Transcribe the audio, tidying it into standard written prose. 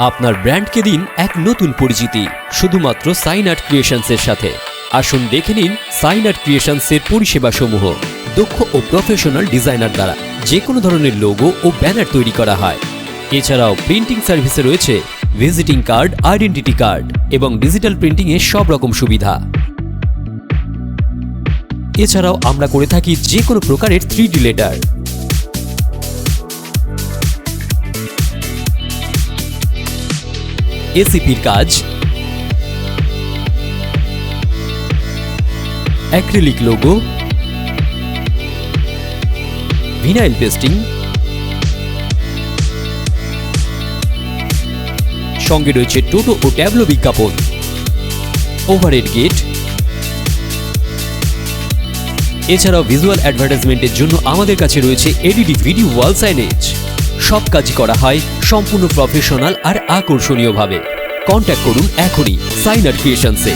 আপনার ব্র্যান্ডকে দিন এক নতুন পরিচিতি শুধুমাত্র সাইন আর্ট ক্রিয়েশনসের সাথে। আসুন দেখে নিন সাইন আর্ট ক্রিয়েশনসের পরিষেবা সমূহ। দক্ষ ও প্রফেশনাল ডিজাইনার দ্বারা যে কোনো ধরনের লোগো ও ব্যানার তৈরি করা হয়। এছাড়াও প্রিন্টিং সার্ভিসে রয়েছে ভিজিটিং কার্ড, আইডেন্টিটি কার্ড এবং ডিজিটাল প্রিন্টিং এর সব রকম সুবিধা। এছাড়াও আমরা করে থাকি যে কোনো প্রকারের 3D লেটার। এসিপির কাজ, অ্যাক্রিলিক লোগো, ভিনাইল পেস্টিং, সঙ্গে রয়েছে টোটো ও ট্যাবলো বিজ্ঞাপন, ওভারহেড গেট। এছাড়াও ভিজুয়াল অ্যাডভার্টাইজমেন্টের জন্য আমাদের কাছে রয়েছে এলইডি ভিডিও ওয়াল সাইনেজ। সব কাজই করা হয় সম্পূর্ণ প্রফেশনাল আর আকর্ষণীয়ভাবে। কন্ট্যাক্ট করুন এখনই সাইন আর্ট ক্রিয়েশনসে।